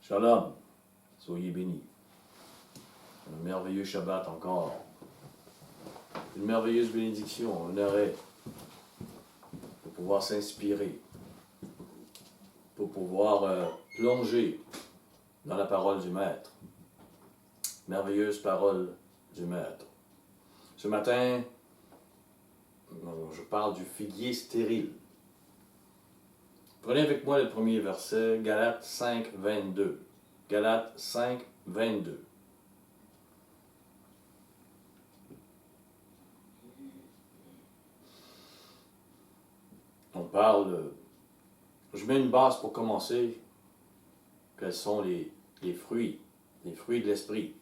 Shalom, soyez bénis. Un merveilleux Shabbat encore. Une merveilleuse bénédiction, un arrêt pour pouvoir s'inspirer, pour pouvoir plonger dans la parole du Maître. Merveilleuse parole du Maître. Ce matin, je parle du figuier stérile. Prenez avec moi le premier verset, Galates 5, 22. Galates 5, 22. On parle, je mets une base pour commencer, quels sont les fruits de l'esprit.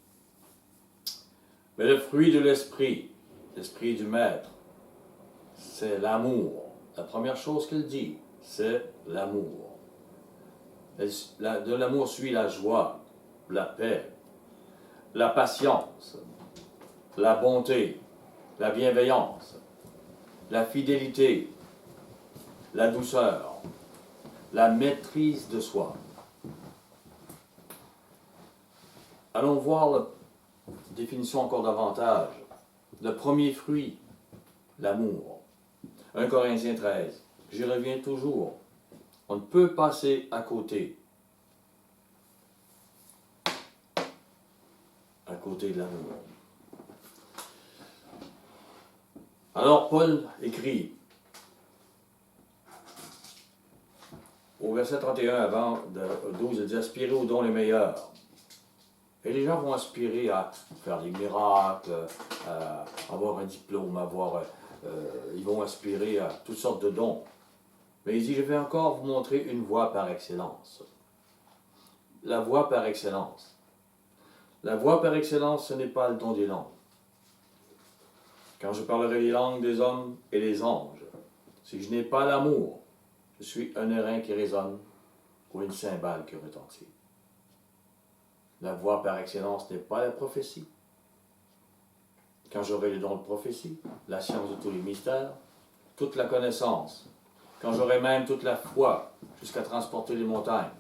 Mais le fruit de l'esprit du Maître, c'est l'amour. La première chose qu'il dit, c'est l'amour. De l'amour suit la joie, la paix, la patience, la bonté, la bienveillance, la fidélité, la douceur, la maîtrise de soi. Allons voir la définition encore davantage. Le premier fruit, l'amour. 1 Corinthiens 13. J'y reviens toujours. On ne peut passer à côté de l'amour. Alors Paul écrit au verset 31 avant 12, il dit « Aspirez aux dons les meilleurs ». Et les gens vont aspirer à faire des miracles, à avoir un diplôme, ils vont aspirer à toutes sortes de dons. Mais il dit, je vais encore vous montrer une voie par excellence. La voie par excellence. La voie par excellence, ce n'est pas le don des langues. Quand je parlerai les langues des hommes et des anges, si je n'ai pas l'amour, je suis un airain qui résonne ou une cymbale qui retentit. La voie par excellence n'est pas la prophétie. Quand j'aurai le don de prophétie, la science de tous les mystères, toute la connaissance, quand j'aurai même toute la foi jusqu'à transporter les montagnes.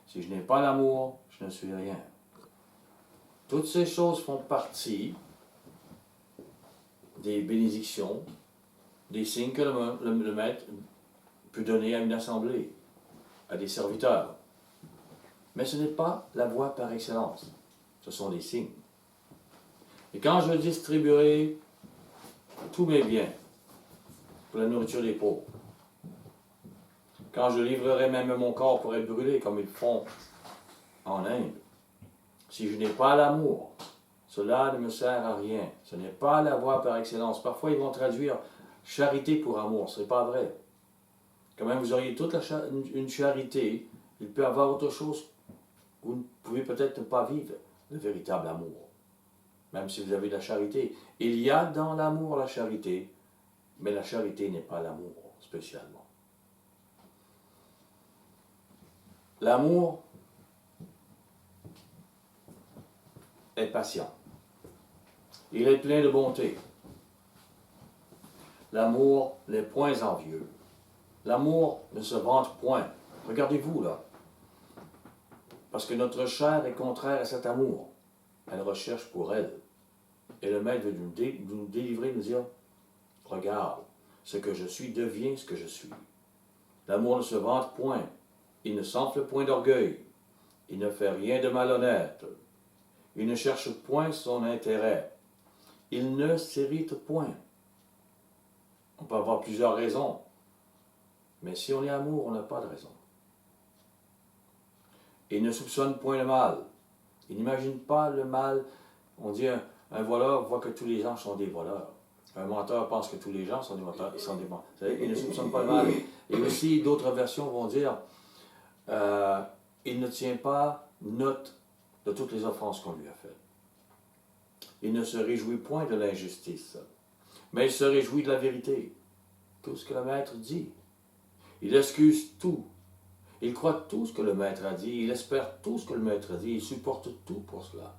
Si je n'ai pas l'amour, je ne suis rien. Toutes ces choses font partie des bénédictions, des signes que le Maître peut donner à une assemblée, à des serviteurs. Mais ce n'est pas la voie par excellence. Ce sont des signes. Et quand je distribuerai tous mes biens pour la nourriture des pauvres, quand je livrerai même mon corps pour être brûlé comme ils font en Inde, si je n'ai pas l'amour, cela ne me sert à rien. Ce n'est pas la voie par excellence. Parfois, ils vont traduire charité pour amour. Ce n'est pas vrai. Quand même, vous auriez toute une charité, il peut y avoir autre chose. Vous ne pouvez peut-être ne pas vivre le véritable amour, même si vous avez de la charité. Il y a dans l'amour la charité, mais la charité n'est pas l'amour spécialement. L'amour est patient. Il est plein de bonté. L'amour n'est point envieux. L'amour ne se vante point. Regardez-vous là. Parce que notre chair est contraire à cet amour. Elle recherche pour elle. Et le Maître veut nous délivrer, nous dire, regarde, ce que je suis devient ce que je suis. L'amour ne se vante point. Il ne s'enfle point d'orgueil. Il ne fait rien de malhonnête. Il ne cherche point son intérêt. Il ne s'irrite point. On peut avoir plusieurs raisons. Mais si on est amour, on n'a pas de raison. Il ne soupçonne point le mal. Il n'imagine pas le mal. On dit un voleur voit que tous les gens sont des voleurs. Un menteur pense que tous les gens sont des menteurs. Il ne soupçonne pas le mal. Et aussi, d'autres versions vont dire il ne tient pas note de toutes les offenses qu'on lui a faites. Il ne se réjouit point de l'injustice, mais il se réjouit de la vérité. Tout ce que le Maître dit. Il excuse tout. Il croit tout ce que le Maître a dit. Il espère tout ce que le Maître a dit. Il supporte tout pour cela.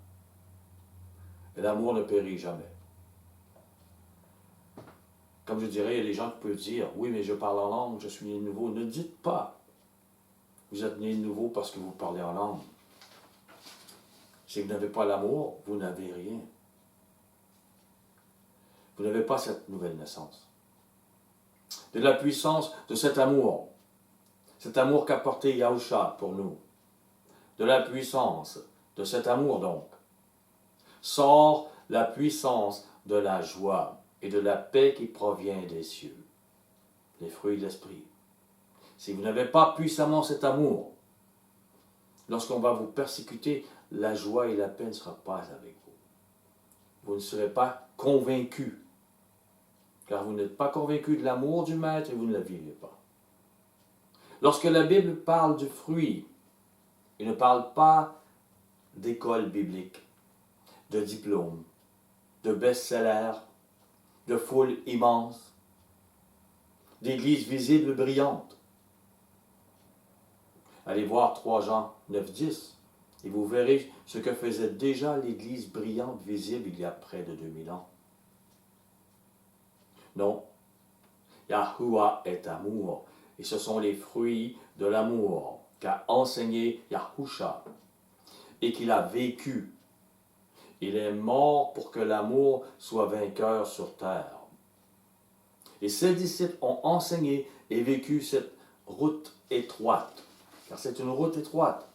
Et l'amour ne périt jamais. Comme je dirais, il y a des gens qui peuvent dire, oui, mais je parle en langue, je suis nouveau. Ne dites pas vous êtes né de nouveau parce que vous parlez en langue. Si vous n'avez pas l'amour, vous n'avez rien. Vous n'avez pas cette nouvelle naissance. De la puissance de cet amour qu'a porté Yahusha pour nous, de la puissance de cet amour donc, sort la puissance de la joie et de la paix qui provient des cieux, les fruits de l'esprit. Si vous n'avez pas puissamment cet amour, lorsqu'on va vous persécuter, la joie et la paix ne seront pas avec vous. Vous ne serez pas convaincus, car vous n'êtes pas convaincus de l'amour du Maître et vous ne le vivez pas. Lorsque la Bible parle du fruit, il ne parle pas d'école biblique, de diplôme, de best-seller, de foule immense, d'église visible brillante. Allez voir 3 Jean 9, 10 et vous verrez ce que faisait déjà l'église brillante visible il y a près de 2000 ans. Non, Yahuwah est amour et ce sont les fruits de l'amour qu'a enseigné Yahusha et qu'il a vécu. Il est mort pour que l'amour soit vainqueur sur terre. Et ses disciples ont enseigné et vécu cette route étroite, car c'est une route étroite.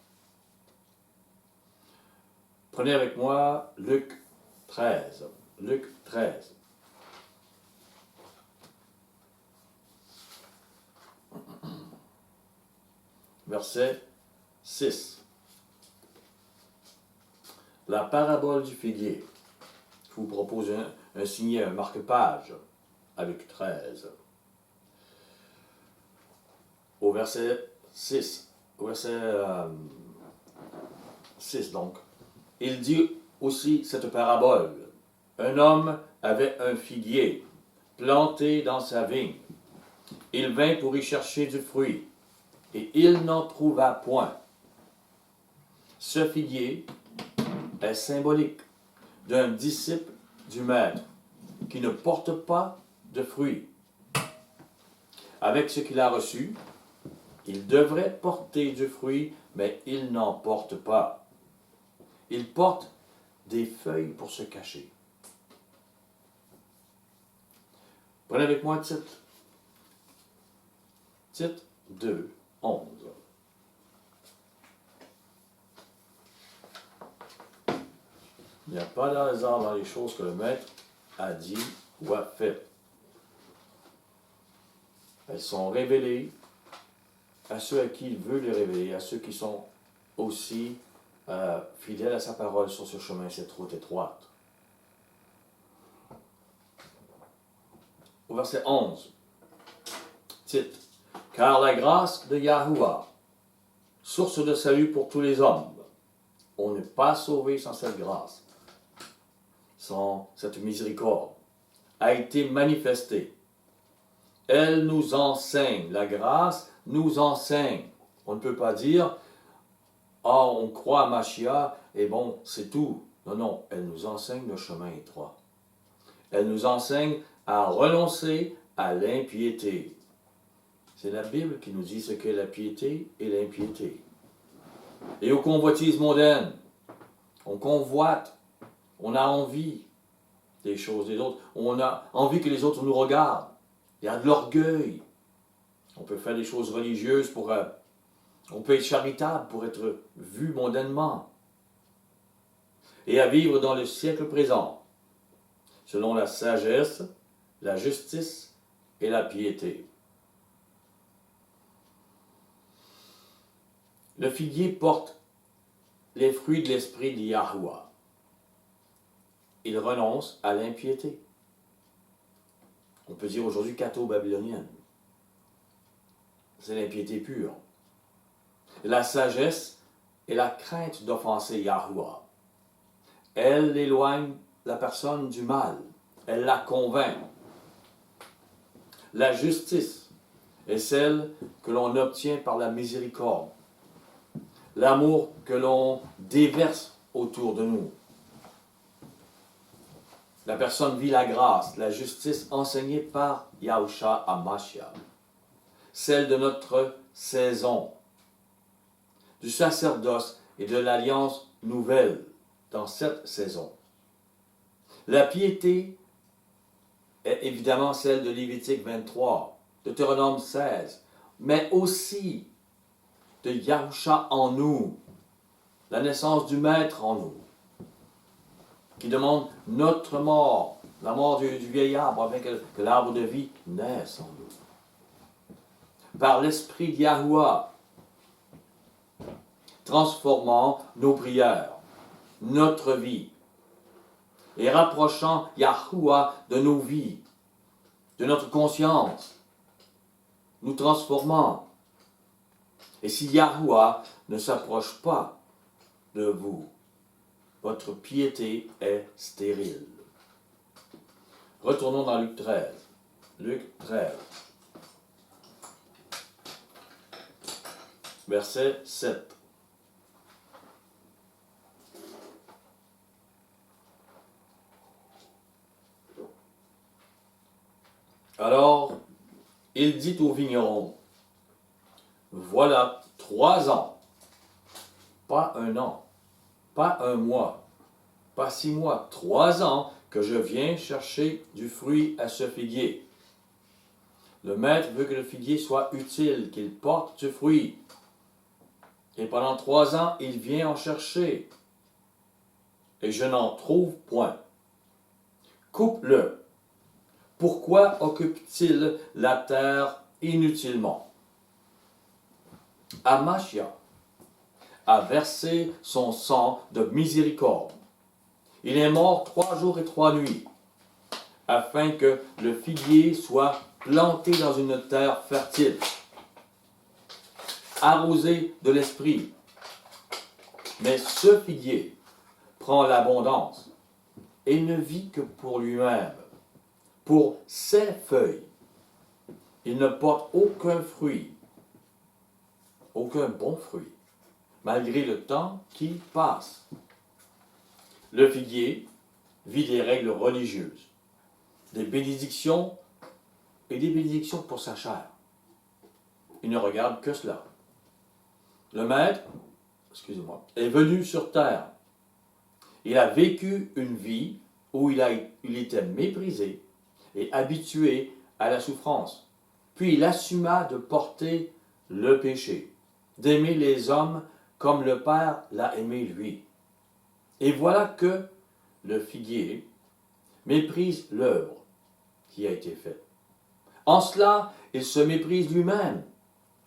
Prenez avec moi Luc 13. Luc 13. Verset 6. La parabole du figuier. Je vous propose un signet, un marque-page avec 13. Au verset 6. Au verset 6 donc. Il dit aussi cette parabole. Un homme avait un figuier planté dans sa vigne. Il vint pour y chercher du fruit, et il n'en trouva point. Ce figuier est symbolique d'un disciple du Maître qui ne porte pas de fruits. Avec ce qu'il a reçu, il devrait porter du fruit, mais il n'en porte pas. Il porte des feuilles pour se cacher. Prenez avec moi Tite. Tite 2, 11. Il n'y a pas de hasard dans les choses que le Maître a dit ou a fait. Elles sont révélées à ceux à qui il veut les révéler, à ceux qui sont aussi fidèles à sa parole sur ce chemin, cette route étroite. Au verset 11, Tite. Car la grâce de Yahuwah, source de salut pour tous les hommes, on n'est pas sauvé sans cette grâce, sans cette miséricorde, a été manifestée. Elle nous enseigne, la grâce nous enseigne. On ne peut pas dire, on croit à Mashiach, et bon, c'est tout. Non, non, elle nous enseigne le chemin étroit. Elle nous enseigne à renoncer à l'impiété. C'est la Bible qui nous dit ce qu'est la piété et l'impiété. Et aux convoitises mondaines, on convoite, on a envie des choses des autres, on a envie que les autres nous regardent. Il y a de l'orgueil. On peut faire des choses religieuses on peut être charitable pour être vu mondainement. Et à vivre dans le siècle présent, selon la sagesse, la justice et la piété. Le figuier porte les fruits de l'esprit de Yahuwah. Il renonce à l'impiété. On peut dire aujourd'hui catho-babylonienne. C'est l'impiété pure. La sagesse est la crainte d'offenser Yahuwah. Elle éloigne la personne du mal. Elle la convainc. La justice est celle que l'on obtient par la miséricorde. L'amour que l'on déverse autour de nous. La personne vit la grâce, la justice enseignée par Yahusha HaMashiach. Celle de notre saison. du sacerdoce et de l'alliance nouvelle dans cette saison. La piété est évidemment celle de Lévitique 23, Deutéronome 16, mais aussi de Yahusha en nous, la naissance du Maître en nous, qui demande notre mort, la mort du vieil arbre, afin que l'arbre de vie naisse en nous. Par l'Esprit de Yahuwah, transformant nos prières, notre vie, et rapprochant Yahuwah de nos vies, de notre conscience, nous transformant. Et si Yahuwah ne s'approche pas de vous, votre piété est stérile. Retournons dans Luc 13. Luc 13. Verset 7. Alors, il dit au vigneron, voilà 3 ans, pas 1 an, pas 1 mois, pas 6 mois, 3 ans que je viens chercher du fruit à ce figuier. Le maître veut que le figuier soit utile, qu'il porte du fruit. Et pendant 3 ans, il vient en chercher. Et je n'en trouve point. Coupe-le. Pourquoi occupe-t-il la terre inutilement? Amashia a versé son sang de miséricorde. Il est mort 3 jours et 3 nuits, afin que le figuier soit planté dans une terre fertile, arrosé de l'esprit. Mais ce figuier prend l'abondance et ne vit que pour lui-même, pour ses feuilles. Il ne porte aucun fruit, aucun bon fruit, malgré le temps qui passe. Le figuier vit des règles religieuses, des bénédictions et des bénédictions pour sa chair. Il ne regarde que cela. Le maître, est venu sur terre. Il a vécu une vie où il était méprisé et habitué à la souffrance. Puis il assuma de porter le péché, d'aimer les hommes comme le Père l'a aimé lui. Et voilà que le figuier méprise l'œuvre qui a été faite. En cela, il se méprise lui-même,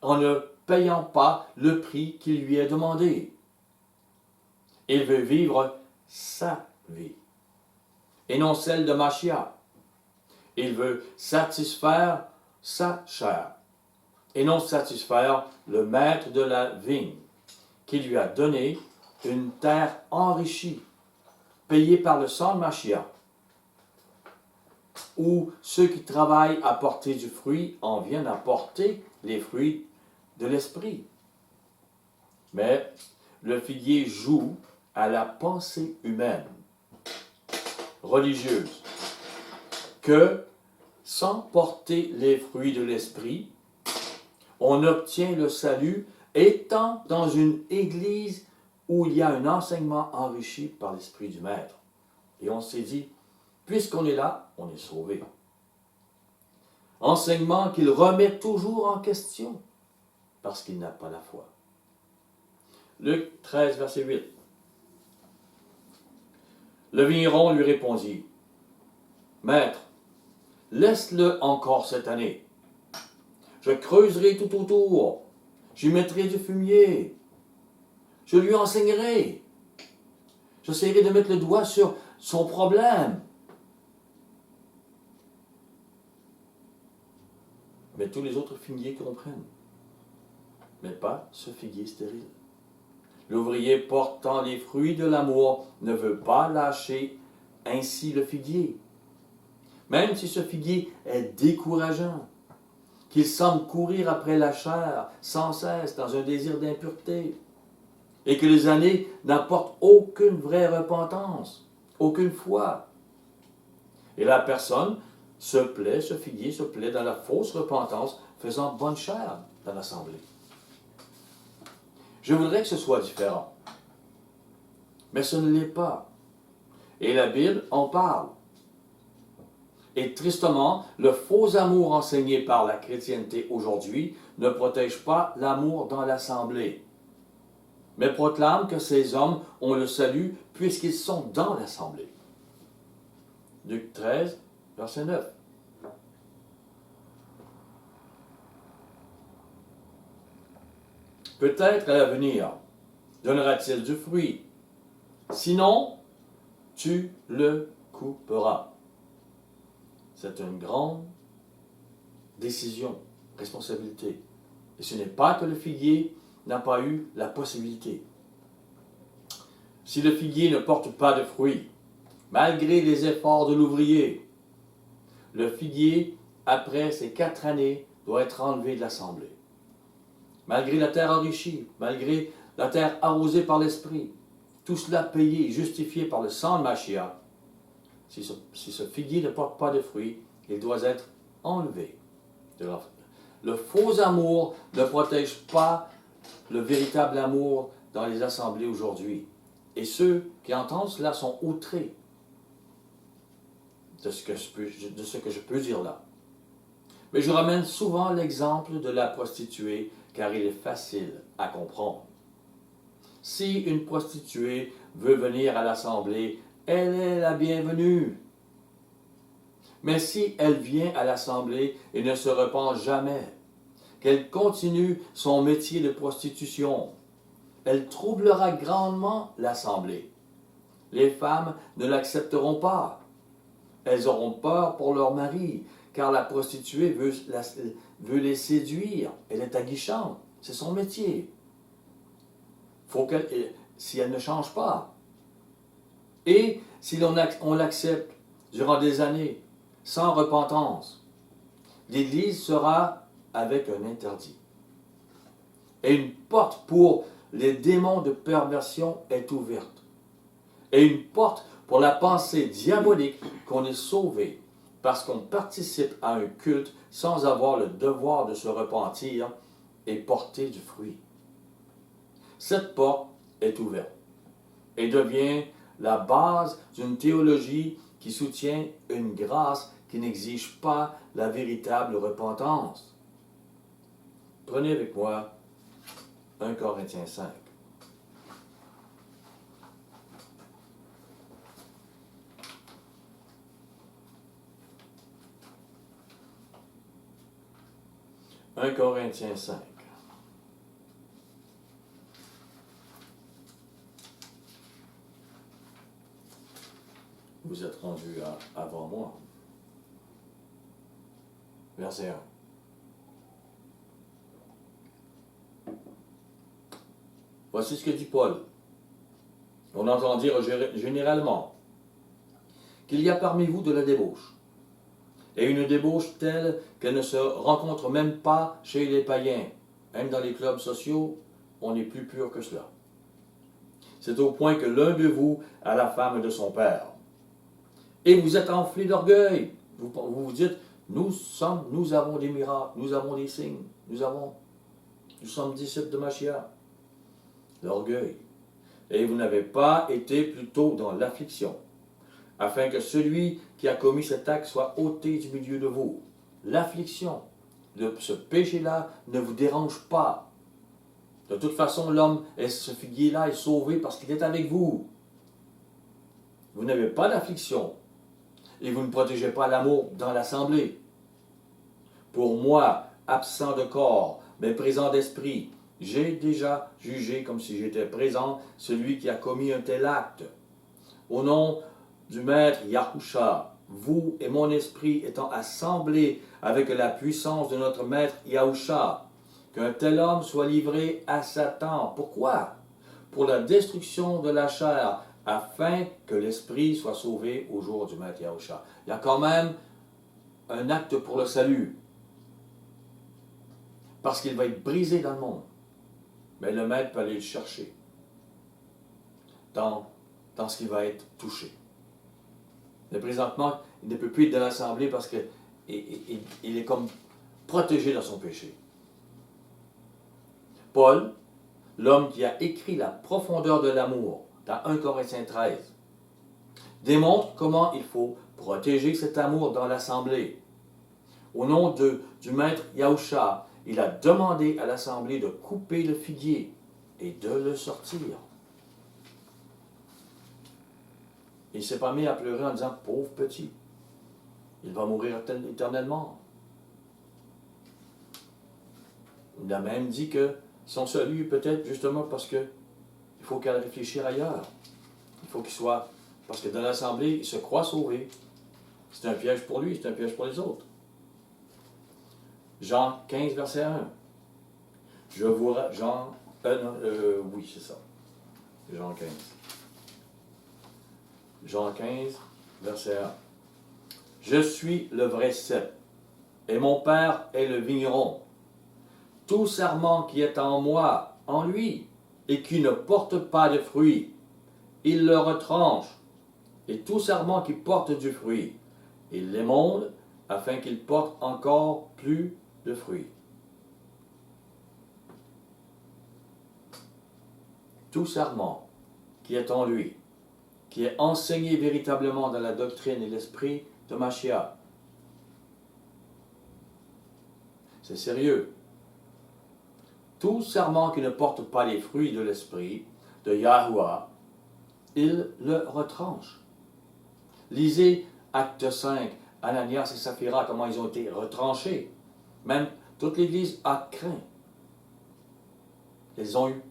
en ne payant pas le prix qui lui est demandé. Il veut vivre sa vie, et non celle de Machia. Il veut satisfaire sa chair, et non satisfaire le maître de la vigne, qui lui a donné une terre enrichie, payée par le sang de Machia, où ceux qui travaillent à porter du fruit en viennent à porter les fruits de l'esprit. Mais le figuier joue à la pensée humaine, religieuse, que sans porter les fruits de l'esprit, on obtient le salut étant dans une église où il y a un enseignement enrichi par l'esprit du Maître. Et on s'est dit, puisqu'on est là, on est sauvé. Enseignement qu'il remet toujours en question, parce qu'il n'a pas la foi. Luc 13, verset 8. Le vigneron lui répondit, Maître, laisse-le encore cette année. Je creuserai tout autour, j'y mettrai du fumier, je lui enseignerai. J'essaierai de mettre le doigt sur son problème. Mais tous les autres figuiers comprennent. Mais pas ce figuier stérile. L'ouvrier portant les fruits de l'amour ne veut pas lâcher ainsi le figuier. Même si ce figuier est décourageant, qu'il semble courir après la chair sans cesse dans un désir d'impureté, et que les années n'apportent aucune vraie repentance, aucune foi. Et la personne ce figuier se plaît dans la fausse repentance, faisant bonne chère dans l'assemblée. Je voudrais que ce soit différent. Mais ce ne l'est pas. Et la Bible en parle. Et tristement, le faux amour enseigné par la chrétienté aujourd'hui ne protège pas l'amour dans l'assemblée, mais proclame que ces hommes ont le salut puisqu'ils sont dans l'assemblée. Luc 13, verset 9. Peut-être à l'avenir donnera-t-il du fruit. Sinon, tu le couperas. C'est une grande décision, responsabilité. Et ce n'est pas que le figuier n'a pas eu la possibilité. Si le figuier ne porte pas de fruits, malgré les efforts de l'ouvrier, le figuier, après ces 4 années, doit être enlevé de l'assemblée. Malgré la terre enrichie, malgré la terre arrosée par l'Esprit, tout cela payé et justifié par le sang de Mashiach, si ce figuier ne porte pas de fruits, il doit être enlevé. Le faux amour ne protège pas le véritable amour dans les assemblées aujourd'hui. Et ceux qui entendent cela sont outrés de ce que je peux dire là. Mais je ramène souvent l'exemple de la prostituée car il est facile à comprendre. Si une prostituée veut venir à l'assemblée, elle est la bienvenue. Mais si elle vient à l'assemblée et ne se repent jamais, qu'elle continue son métier de prostitution, elle troublera grandement l'assemblée. Les femmes ne l'accepteront pas. Elles auront peur pour leur mari, car la prostituée veut les séduire. Elle est aguichante. C'est son métier. Si elle ne change pas. Et si on l'accepte durant des années, sans repentance, l'Église sera avec un interdit. Et une porte pour les démons de perversion est ouverte. Et une porte pour la pensée diabolique qu'on est sauvé parce qu'on participe à un culte sans avoir le devoir de se repentir et porter du fruit. Cette porte est ouverte et devient la base d'une théologie qui soutient une grâce qui n'exige pas la véritable repentance. Prenez avec moi 1 Corinthiens 5. « 1 Corinthiens 5. Vous êtes rendu avant moi. Verset 1. Voici ce que dit Paul. On entend dire généralement qu'il y a parmi vous de la débauche, et une débauche telle qu'elle ne se rencontre même pas chez les païens. Même dans les clubs sociaux, on est plus pur que cela. C'est au point que l'un de vous a la femme de son père. Et vous êtes enflé d'orgueil. Vous vous dites, nous avons des miracles, nous avons des signes, nous sommes disciples de Mashiach. L'orgueil. Et vous n'avez pas été plutôt dans l'affliction, afin que celui qui a commis cet acte soit ôté du milieu de vous. L'affliction, ce péché-là ne vous dérange pas. De toute façon, ce figuier-là est sauvé parce qu'il est avec vous. Vous n'avez pas d'affliction et vous ne protégez pas l'amour dans l'assemblée. Pour moi, absent de corps, mais présent d'esprit, j'ai déjà jugé comme si j'étais présent celui qui a commis un tel acte. Au nom du Maître Yahusha, vous et mon esprit étant assemblés avec la puissance de notre Maître Yahusha, qu'un tel homme soit livré à Satan. Pourquoi? Pour la destruction de la chair, afin que l'esprit soit sauvé au jour du Maître Yahusha. Il y a quand même un acte pour le salut, parce qu'il va être brisé dans le monde. Mais le Maître peut aller le chercher dans ce qui va être touché. Mais présentement, il ne peut plus être dans l'assemblée parce qu'il est comme protégé dans son péché. Paul l'homme qui a écrit la profondeur de l'amour dans 1 Corinthiens 13, démontre comment il faut protéger cet amour dans l'assemblée. Au nom du maître Yahusha, il a demandé à l'assemblée de couper le figuier et de le sortir. Il ne s'est pas mis à pleurer en disant « Pauvre petit, il va mourir éternellement ». Il a même dit que son salut peut-être justement parce qu'il faut qu'elle réfléchisse ailleurs. Il faut qu'il soit... Parce que dans l'assemblée, il se croit sauvé. C'est un piège pour lui, c'est un piège pour les autres. Jean 15, verset 1. Oui, c'est ça. Jean 15. Jean 15, verset 1. Je suis le vrai cep, et mon Père est le vigneron. Tout sarment qui est en moi, en lui, et qui ne porte pas de fruit, il le retranche. Et tout sarment qui porte du fruit, il l'émonde, afin qu'il porte encore plus de fruits. Tout sarment qui est en lui, qui est enseigné véritablement dans la doctrine et l'esprit de Mashiach. C'est sérieux. Tout sarment qui ne porte pas les fruits de l'esprit de Yahuwah, il le retranche. Lisez Acte 5, Ananias et Saphira, comment ils ont été retranchés. Même toute l'Église a craint. Ils ont eu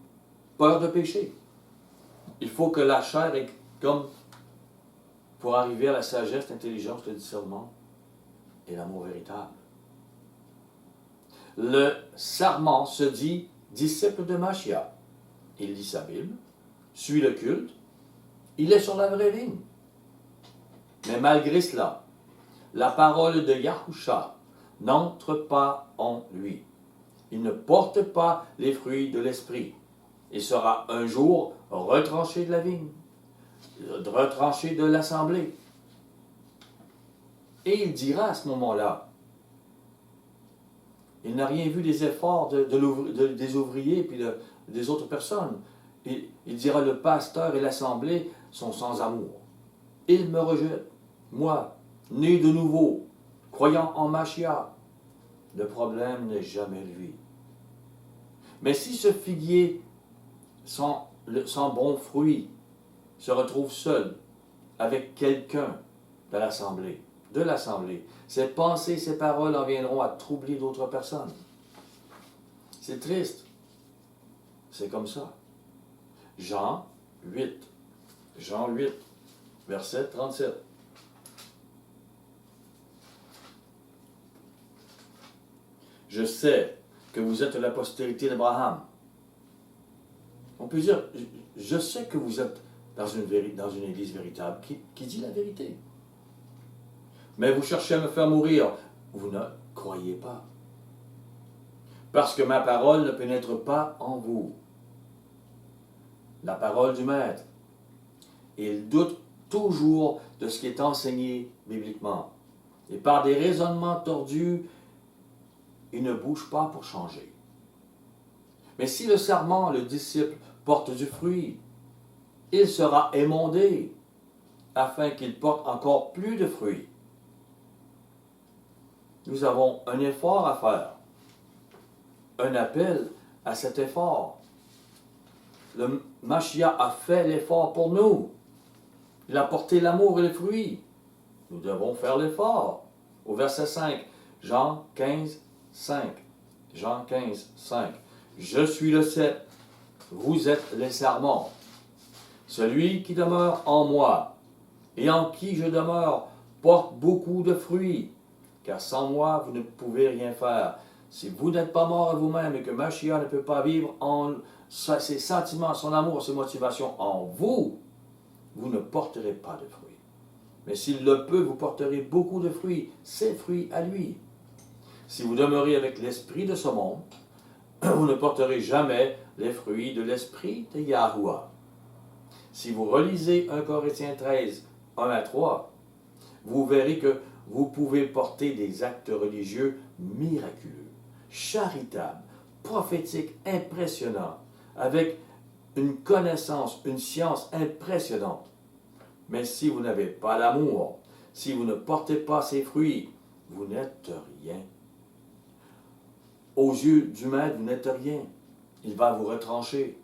peur de pécher. Il faut que la chair est comme pour arriver à la sagesse, l'intelligence, le discernement et l'amour véritable. Le sarment se dit disciple de Mashiach. Il lit sa Bible, suit le culte, il est sur la vraie ligne. Mais malgré cela, la parole de Yahusha n'entre pas en lui. Il ne porte pas les fruits de l'esprit. Il sera un jour retranché de la vigne, retranché de l'assemblée. Et il dira à ce moment-là, il n'a rien vu des efforts des ouvriers et des autres personnes. Il dira, le pasteur et l'assemblée sont sans amour. Il me rejette, moi, né de nouveau, croyant en Mashiach. Le problème n'est jamais lui. Mais si ce figuier sans bon fruit se retrouve seul avec quelqu'un de l'assemblée, ses pensées, ses paroles en viendront à troubler d'autres personnes. C'est triste. C'est comme ça. Jean 8, verset 37. Je sais que vous êtes la postérité d'Abraham. On peut dire, je sais que vous êtes dans une église véritable qui dit la vérité. Mais vous cherchez à me faire mourir. Vous ne croyez pas. Parce que ma parole ne pénètre pas en vous. La parole du Maître. Il doute toujours de ce qui est enseigné bibliquement. Et par des raisonnements tordus, il ne bouge pas pour changer. Mais si le sarment, le disciple, porte du fruit, il sera émondé, afin qu'il porte encore plus de fruits. Nous avons un effort à faire, un appel à cet effort. Le Mashiach a fait l'effort pour nous. Il a porté l'amour et le fruit. Nous devons faire l'effort. Au verset 5, Jean 15, 5. Jean 15, 5. Je suis le cep, vous êtes les sarments. Celui qui demeure en moi et en qui je demeure porte beaucoup de fruits, car sans moi vous ne pouvez rien faire. Si vous n'êtes pas mort à vous-même et que Mashiach ne peut pas vivre en ses sentiments, son amour, ses motivations en vous, vous ne porterez pas de fruits. Mais s'il le peut, vous porterez beaucoup de fruits, ses fruits à lui. Si vous demeurez avec l'esprit de ce monde, vous ne porterez jamais les fruits de l'esprit de Yahuwah. Si vous relisez 1 Corinthiens 13, 1 à 3, vous verrez que vous pouvez porter des actes religieux miraculeux, charitables, prophétiques, impressionnants, avec une connaissance, une science impressionnante. Mais si vous n'avez pas l'amour, si vous ne portez pas ces fruits, vous n'êtes rien. Aux yeux du maître, vous n'êtes rien. Il va vous retrancher.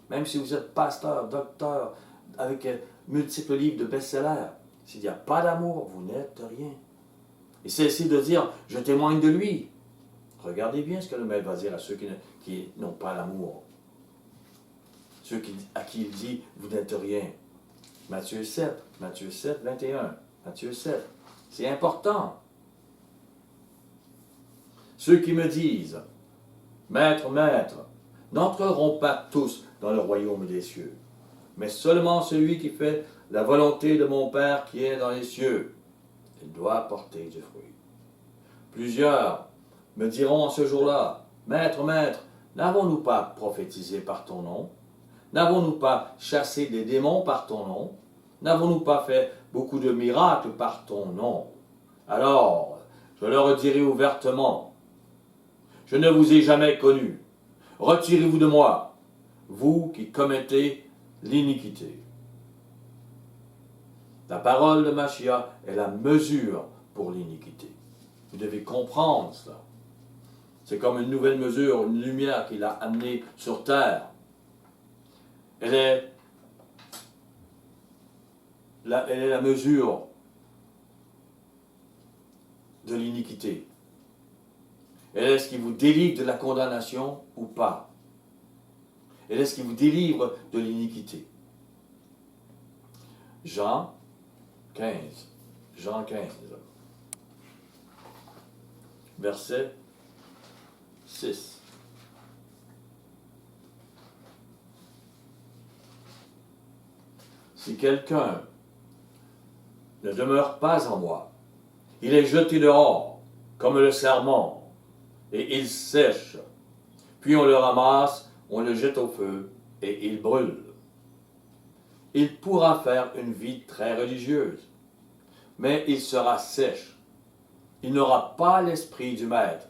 Même si vous êtes pasteur, docteur, avec multiples livres de best-sellers, s'il n'y a pas d'amour, vous n'êtes rien. Et cessez de dire, je témoigne de lui. Regardez bien ce que le maître va dire à ceux qui n'ont pas l'amour. Ceux à qui il dit, vous n'êtes rien. Matthieu 7, 21. Matthieu 7. C'est important. Ceux qui me disent, Maître, Maître, n'entreront pas tous dans le royaume des cieux, mais seulement celui qui fait la volonté de mon Père qui est dans les cieux. Il doit porter du fruit. Plusieurs me diront en ce jour-là, Maître, Maître, n'avons-nous pas prophétisé par ton nom? N'avons-nous pas chassé des démons par ton nom? N'avons-nous pas fait beaucoup de miracles par ton nom? Alors, je leur dirai ouvertement, je ne vous ai jamais connu. Retirez-vous de moi, vous qui commettez l'iniquité. La parole de Machia est la mesure pour l'iniquité. Vous devez comprendre cela. C'est comme une nouvelle mesure, une lumière qu'il a amenée sur terre. Elle est la mesure de l'iniquité. Elle est ce qui vous délivre de la condamnation ou pas. Elle est ce qui vous délivre de l'iniquité. Jean 15. Jean 15. Verset 6. Si quelqu'un ne demeure pas en moi, il est jeté dehors, comme le sarment, et il sèche. Puis on le ramasse, on le jette au feu, et il brûle. Il pourra faire une vie très religieuse, mais il sera sèche. Il n'aura pas l'esprit du Maître,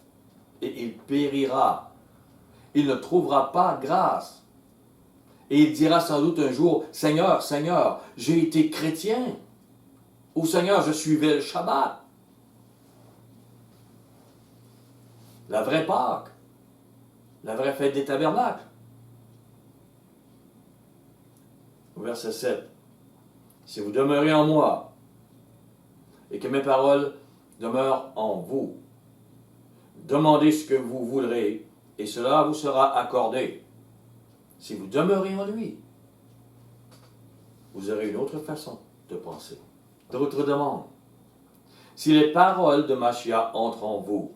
et il périra. Il ne trouvera pas grâce. Et il dira sans doute un jour, Seigneur, Seigneur, j'ai été chrétien. Ou Seigneur, je suivais le Shabbat. La vraie Pâque. La vraie fête des tabernacles. Au verset 7. Si vous demeurez en moi, et que mes paroles demeurent en vous, demandez ce que vous voudrez, et cela vous sera accordé. Si vous demeurez en lui, vous aurez une autre façon de penser, d'autres demandes. Si les paroles de Machia entrent en vous,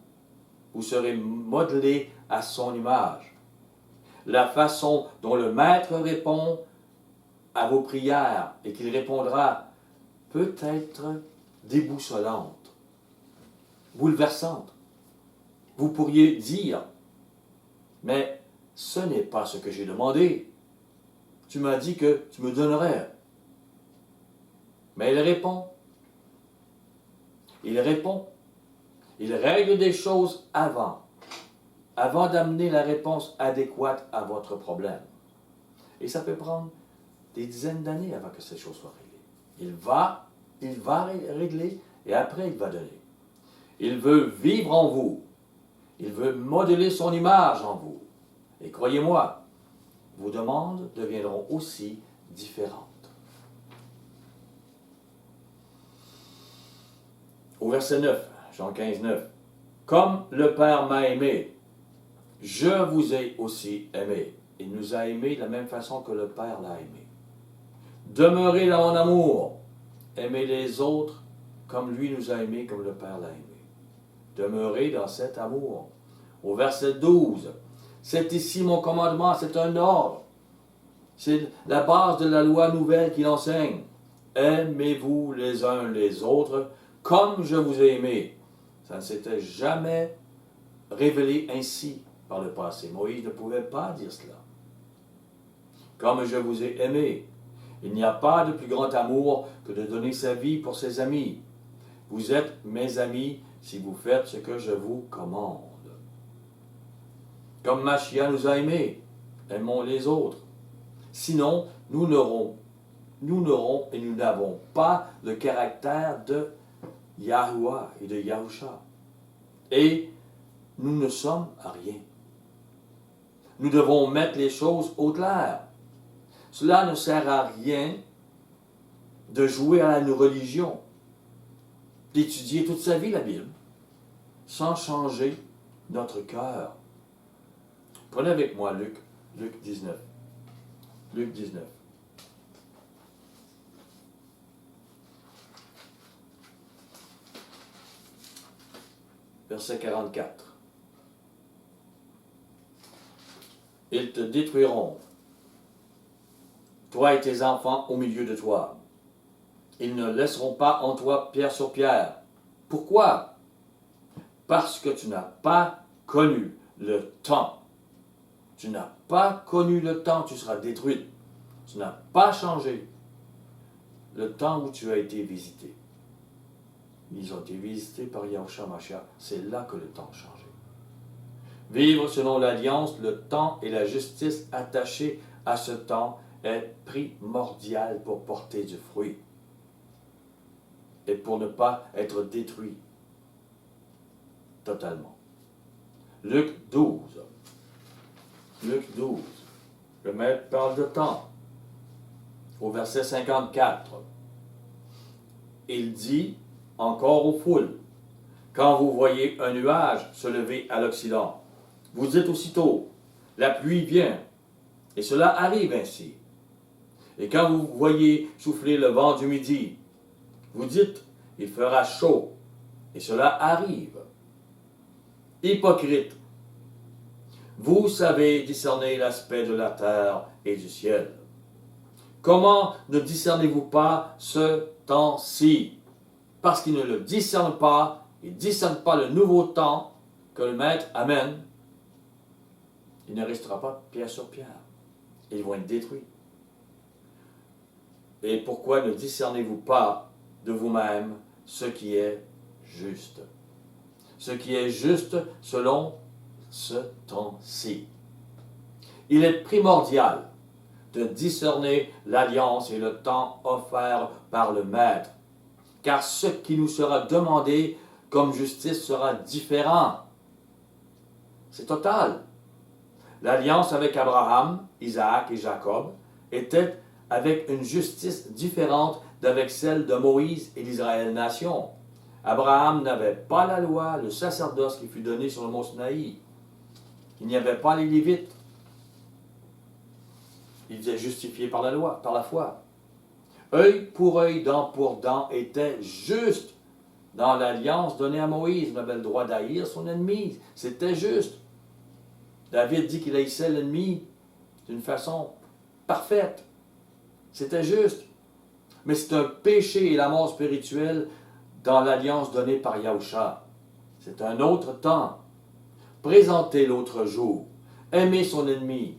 vous serez modelés à son image. La façon dont le Maître répond à vos prières et qu'il répondra peut être déboussolante, bouleversante. Vous pourriez dire, mais ce n'est pas ce que j'ai demandé. Tu m'as dit que tu me donnerais. Mais il répond. Il répond. Il règle des choses avant d'amener la réponse adéquate à votre problème. Et ça peut prendre des dizaines d'années avant que ces choses soient réglées. Il va régler et après il va donner. Il veut vivre en vous. Il veut modeler son image en vous. Et croyez-moi, vos demandes deviendront aussi différentes. Au verset 9, Jean 15, 9. Comme le Père m'a aimé, je vous ai aussi aimé. Il nous a aimés de la même façon que le Père l'a aimé. Demeurez dans mon amour. Aimez les autres comme lui nous a aimés, comme le Père l'a aimé. Demeurez dans cet amour. Au verset 12. C'est ici mon commandement, c'est un ordre. C'est la base de la loi nouvelle qu'il enseigne. Aimez-vous les uns les autres comme je vous ai aimé. Ça ne s'était jamais révélé ainsi par le passé. Moïse ne pouvait pas dire cela. Comme je vous ai aimé. Il n'y a pas de plus grand amour que de donner sa vie pour ses amis. Vous êtes mes amis si vous faites ce que je vous commande. Comme Machia nous a aimés. aimons les autres. Sinon, nous n'aurons et nous n'avons pas le caractère de Yahuwah et de Yahusha. Et nous ne sommes à rien. Nous devons mettre les choses au clair. Cela ne sert à rien de jouer à une religion, d'étudier toute sa vie la Bible, sans changer notre cœur. Prenez avec moi Luc 19. Luc 19. Verset 44. Ils te détruiront, toi et tes enfants au milieu de toi. Ils ne laisseront pas en toi pierre sur pierre. Pourquoi? Parce que tu n'as pas connu le temps. Tu n'as pas connu le temps, tu seras détruit. Tu n'as pas changé le temps où tu as été visité. Ils ont été visités par Yahushua Mashiach. C'est là que le temps a changé. Vivre selon l'alliance, le temps et la justice attachés à ce temps est primordial pour porter du fruit et pour ne pas être détruit totalement. Luc 12. Luc 12. Le maître parle de temps. Au verset 54, il dit encore aux foules, quand vous voyez un nuage se lever à l'Occident, vous dites aussitôt, la pluie vient, et cela arrive ainsi. Et quand vous voyez souffler le vent du midi, vous dites, il fera chaud, et cela arrive. Hypocrite, vous savez discerner l'aspect de la terre et du ciel. Comment ne discernez-vous pas ce temps-ci? Parce qu'ils ne le discernent pas, ils ne discernent pas le nouveau temps que le Maître amène, il ne restera pas pierre sur pierre. Ils vont être détruits. Et pourquoi ne discernez-vous pas de vous-même ce qui est juste? Ce qui est juste selon ce temps-ci. Il est primordial de discerner l'alliance et le temps offert par le Maître, car ce qui nous sera demandé comme justice sera différent. C'est total. L'alliance avec Abraham, Isaac et Jacob était avec une justice différente d'avec celle de Moïse et l'Israël nation. Abraham n'avait pas la loi, le sacerdoce qui fut donné sur le mont Sinaï. Il n'y avait pas les Lévites. Il était justifié par la loi, par la foi. Œil pour œil, dent pour dent était juste dans l'alliance donnée à Moïse. Il avait le droit d'haïr son ennemi. C'était juste. David dit qu'il haïssait l'ennemi d'une façon parfaite. C'était juste. Mais c'est un péché et la mort spirituelle dans l'alliance donnée par Yahusha. C'est un autre temps. Présenter l'autre jour. Aimer son ennemi.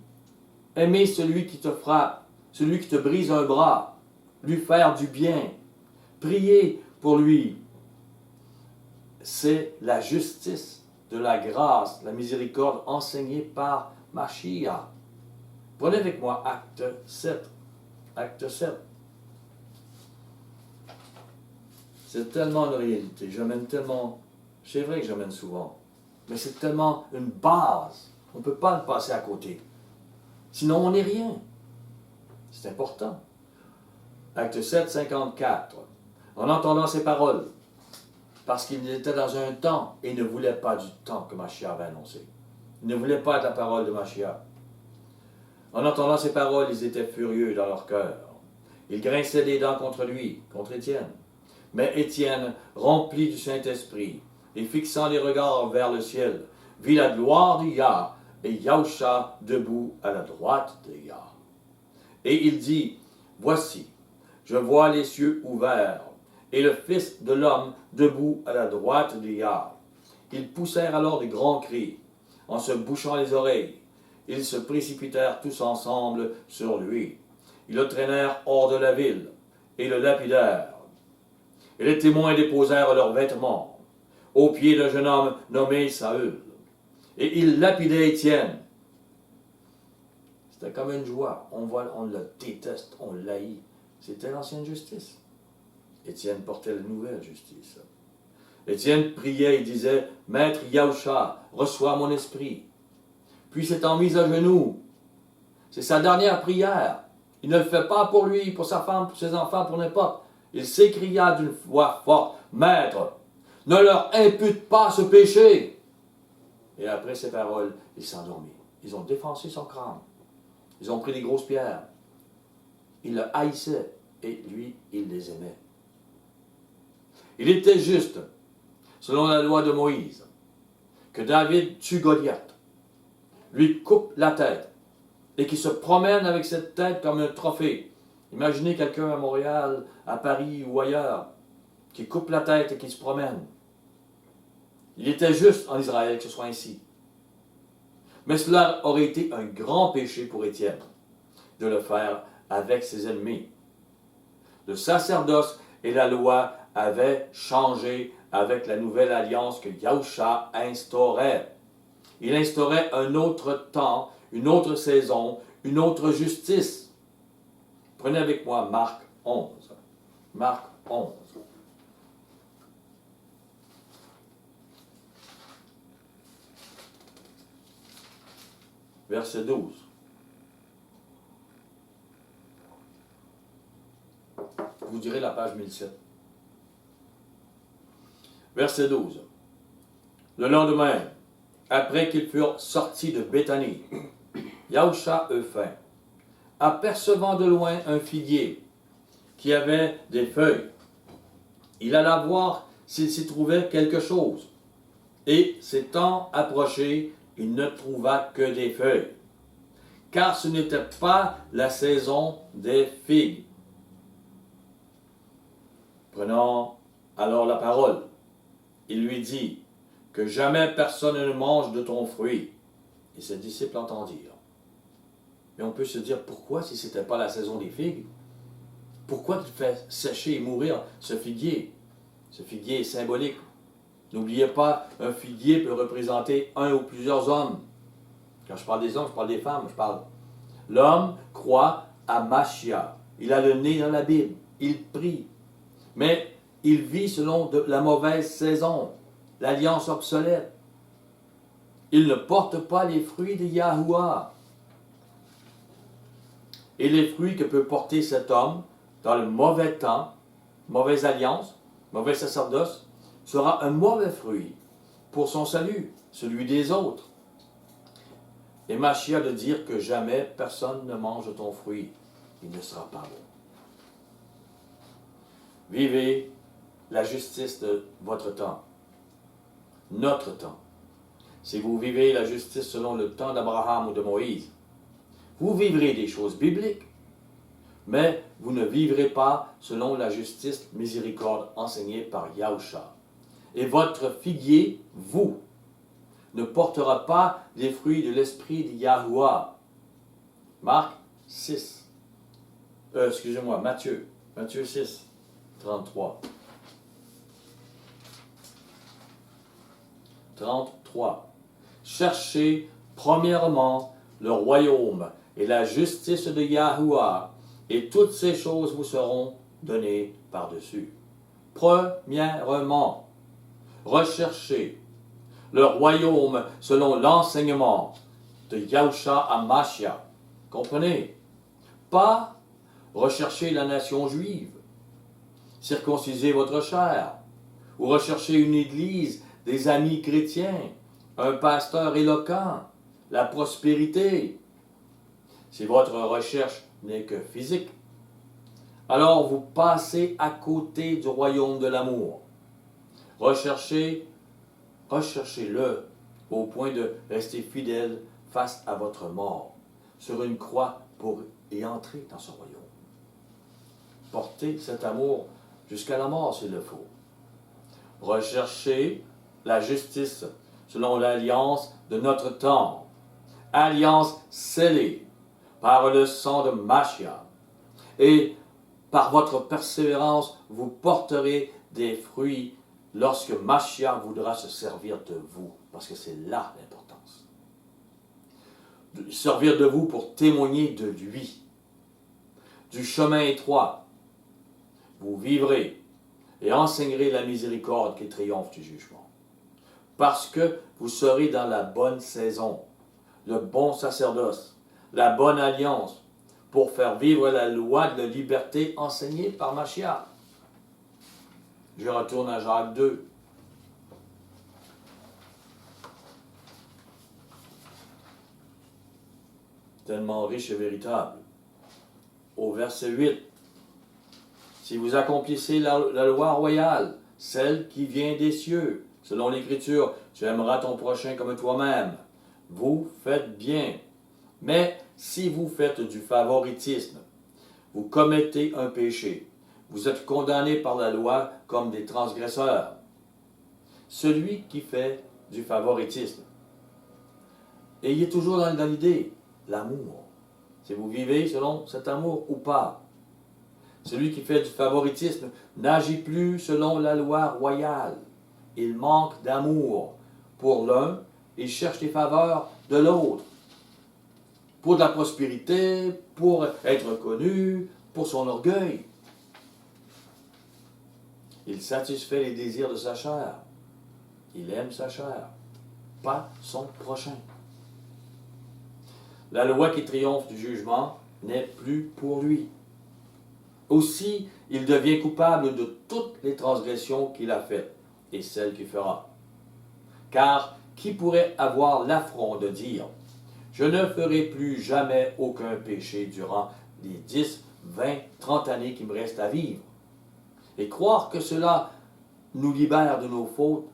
Aimer celui qui te frappe, celui qui te brise un bras. Lui faire du bien. Prier pour lui. C'est la justice, de la grâce, la miséricorde enseignée par Mashiach. Prenez avec moi Acte 7. Acte 7. C'est tellement une réalité. J'amène tellement. C'est vrai que j'amène souvent. Mais c'est tellement une base. On ne peut pas le passer à côté. Sinon, on n'est rien. C'est important. Acte 7, 54. En entendant ces paroles, parce qu'il était dans un temps et ne voulait pas du temps que Mashiach avait annoncé. Il ne voulait pas de la parole de Mashiach. En entendant ces paroles, ils étaient furieux dans leur cœur. Ils grinçaient des dents contre lui, contre Étienne. Mais Étienne, rempli du Saint-Esprit, et fixant les regards vers le ciel, vit la gloire de Yah et Yahusha debout à la droite de Yah. Et il dit, voici, je vois les cieux ouverts, et le Fils de l'homme debout à la droite de Yah. Ils poussèrent alors de grands cris, en se bouchant les oreilles. Ils se précipitèrent tous ensemble sur lui. Ils le traînèrent hors de la ville, et le lapidèrent. Et les témoins déposèrent leurs vêtements aux pieds d'un jeune homme nommé Saül. Et ils lapidaient Étienne. C'était comme une joie. On le déteste, on l'haït. C'était l'ancienne justice. Étienne portait la nouvelle justice. Étienne priait et disait, « Maître Yahusha, reçois mon esprit. » Puis s'étant mis à genoux, c'est sa dernière prière. Il ne le fait pas pour lui, pour sa femme, pour ses enfants, pour n'importe. Il s'écria d'une voix forte, « Maître, ne leur impute pas ce péché. » Et après ces paroles, il s'endormit. Ils ont défoncé son crâne. Ils ont pris des grosses pierres. Il le haïssait et lui, il les aimait. Il était juste, selon la loi de Moïse, que David tue Goliath, lui coupe la tête et qu'il se promène avec cette tête comme un trophée. Imaginez quelqu'un à Montréal, à Paris ou ailleurs, qui coupe la tête et qui se promène. Il était juste en Israël que ce soit ainsi. Mais cela aurait été un grand péché pour Étienne de le faire avec ses ennemis. Le sacerdoce et la loi avaient changé avec la nouvelle alliance que Yahusha instaurait. Il instaurait un autre temps, une autre saison, une autre justice. Prenez avec moi Marc 11. Marc 11. Verset 12. Vous direz la page 1007. Verset 12. Le lendemain, après qu'ils furent sortis de Béthanie, Yahusha eut faim. Apercevant de loin un figuier qui avait des feuilles, il alla voir s'il s'y trouvait quelque chose. Et s'étant approché, il ne trouva que des feuilles, car ce n'était pas la saison des figues. Prenant alors la parole, il lui dit, « Que jamais personne ne mange de ton fruit. » Et ses disciples entendirent. Mais on peut se dire, pourquoi, si ce n'était pas la saison des figues, pourquoi il fait sécher et mourir ce figuier? Ce figuier est symbolique. N'oubliez pas, un figuier peut représenter un ou plusieurs hommes. Quand je parle des hommes, je parle des femmes, je parle. L'homme croit à Mashiach. Il a le nez dans la Bible. Il prie. Mais il vit selon la mauvaise saison, l'alliance obsolète. Il ne porte pas les fruits de Yahuwah. Et les fruits que peut porter cet homme dans le mauvais temps, mauvaise alliance, mauvais sacerdoce, sera un mauvais fruit pour son salut, celui des autres. Et Mashiach de dire que jamais personne ne mange ton fruit, il ne sera pas bon. Vivez la justice de votre temps, notre temps. Si vous vivez la justice selon le temps d'Abraham ou de Moïse, vous vivrez des choses bibliques, mais vous ne vivrez pas selon la justice miséricorde enseignée par Yahusha. Et votre figuier, vous, ne portera pas les fruits de l'esprit de Yahuwah. Marc 6. Matthieu 6, 33. 33. Cherchez premièrement le royaume et la justice de Yahuwah, et toutes ces choses vous seront données par-dessus. Premièrement, recherchez le royaume selon l'enseignement de Yahusha à Mashiach. Comprenez? Pas rechercher la nation juive, circonciser votre chair, ou rechercher une église, des amis chrétiens, un pasteur éloquent, la prospérité. Si votre recherche n'est que physique, alors vous passez à côté du royaume de l'amour. Recherchez-le au point de rester fidèle face à votre mort, sur une croix pour y entrer dans ce royaume. Portez cet amour jusqu'à la mort s'il le faut. Recherchez la justice selon l'alliance de notre temps, alliance scellée par le sang de Mashiach. Et par votre persévérance, vous porterez des fruits lorsque Mashiach voudra se servir de vous, parce que c'est là l'importance. servir de vous pour témoigner de lui. Du chemin étroit, vous vivrez et enseignerez la miséricorde qui triomphe du jugement. Parce que vous serez dans la bonne saison, le bon sacerdoce, la bonne alliance, pour faire vivre la loi de liberté enseignée par Mashiach. Je retourne à Jacques 2. Tellement riche et véritable. Au verset 8. Si vous accomplissez la loi royale, celle qui vient des cieux, selon l'Écriture, tu aimeras ton prochain comme toi-même. Vous faites bien. Mais si vous faites du favoritisme, vous commettez un péché. Vous êtes condamnés par la loi comme des transgresseurs. Celui qui fait du favoritisme. Ayez toujours dans l'idée l'amour. Si vous vivez selon cet amour ou pas. Celui qui fait du favoritisme n'agit plus selon la loi royale. Il manque d'amour pour l'un et cherche les faveurs de l'autre. Pour de la prospérité, pour être reconnu, pour son orgueil. Il satisfait les désirs de sa chair. Il aime sa chair, pas son prochain. La loi qui triomphe du jugement n'est plus pour lui. Aussi, il devient coupable de toutes les transgressions qu'il a faites et celles qu'il fera. Car qui pourrait avoir l'affront de dire « Je ne ferai plus jamais aucun péché durant les 10, 20, 30 années qui me restent à vivre » et croire que cela nous libère de nos fautes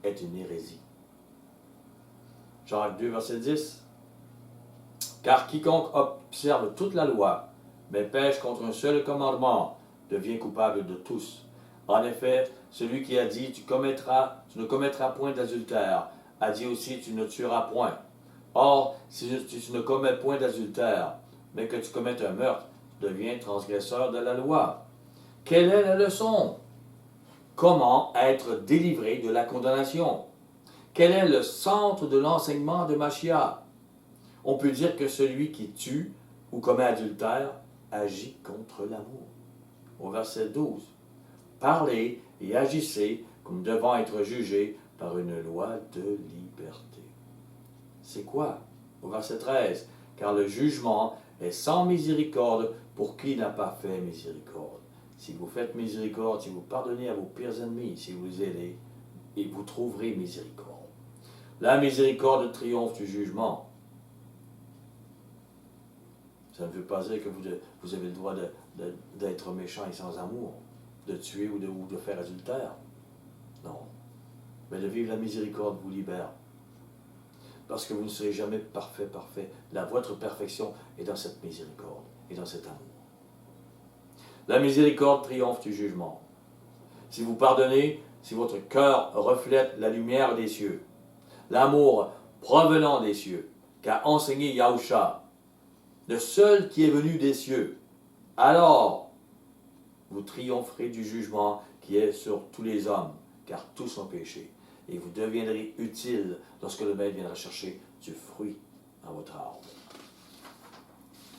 est une hérésie. Jacques 2, verset 10. Car quiconque observe toute la loi, mais pêche contre un seul commandement, devient coupable de tous. En effet, celui qui a dit tu ne commettras point d'adultère, a dit aussi tu ne tueras point. Or, si tu ne commets point d'adultère, mais que tu commettes un meurtre, tu deviens transgresseur de la loi. Quelle est la leçon? Comment être délivré de la condamnation? Quel est le centre de l'enseignement de Mashiach? On peut dire que celui qui tue ou commet adultère agit contre l'amour. Au verset 12. Parlez et agissez comme devant être jugés par une loi de liberté. C'est quoi? Au verset 13. Car le jugement est sans miséricorde pour qui n'a pas fait miséricorde. Si vous faites miséricorde, si vous pardonnez à vos pires ennemis, si vous les aidez, et vous trouverez miséricorde. La miséricorde triomphe du jugement. Ça ne veut pas dire que vous avez le droit d'être méchant et sans amour, de tuer ou de faire adultère. Non. Mais de vivre la miséricorde vous libère. Parce que vous ne serez jamais parfait. Votre perfection est dans cette miséricorde et dans cet amour. La miséricorde triomphe du jugement. Si vous pardonnez, si votre cœur reflète la lumière des cieux, l'amour provenant des cieux, qu'a enseigné Yahusha, le seul qui est venu des cieux, alors vous triompherez du jugement qui est sur tous les hommes, car tous ont péché, et vous deviendrez utile lorsque le Maître viendra chercher du fruit dans votre arbre.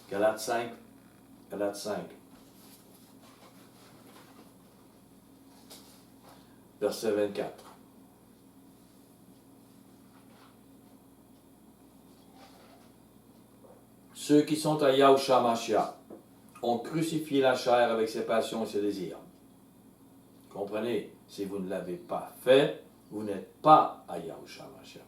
Galates 5. Verset 24. Ceux qui sont à Yahusha Mashiach ont crucifié la chair avec ses passions et ses désirs. Comprenez, si vous ne l'avez pas fait, vous n'êtes pas à Yahusha Mashiach.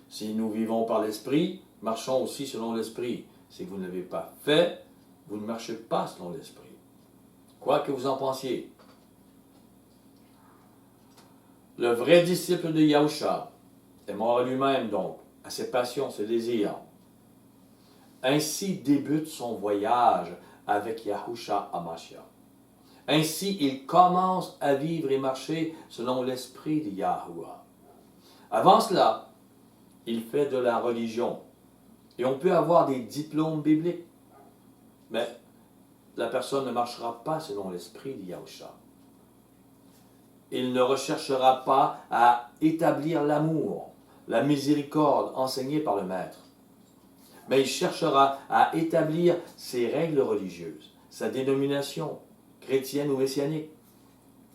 Si nous vivons par l'Esprit, marchons aussi selon l'Esprit. Si vous ne l'avez pas fait, vous ne marchez pas selon l'Esprit. Quoi que vous en pensiez. Le vrai disciple de Yahusha est mort à lui-même donc, à ses passions, ses désirs. Ainsi débute son voyage avec Yahusha HaMashiach. Ainsi, il commence à vivre et marcher selon l'esprit de Yahuwah. Avant cela, il fait de la religion. Et on peut avoir des diplômes bibliques, mais la personne ne marchera pas selon l'esprit de Yahusha. Il ne recherchera pas à établir l'amour, la miséricorde enseignée par le Maître. mais il cherchera à établir ses règles religieuses, sa dénomination, chrétienne ou messianique.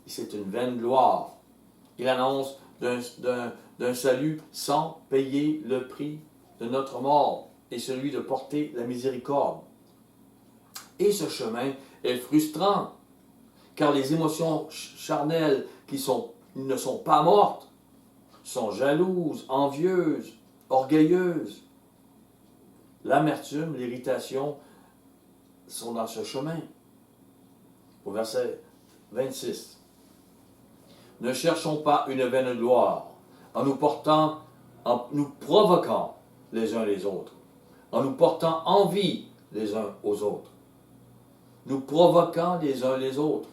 C'est une vaine gloire. Il annonce d'un salut sans payer le prix de notre mort et celui de porter la miséricorde. Et ce chemin est frustrant, car les émotions charnelles qui ne sont pas mortes sont jalouses, envieuses, orgueilleuses. L'amertume, l'irritation sont dans ce chemin. Au verset 26. Ne cherchons pas une vaine gloire en nous provoquant les uns les autres, en nous portant envie les uns aux autres, nous provoquant les uns les autres.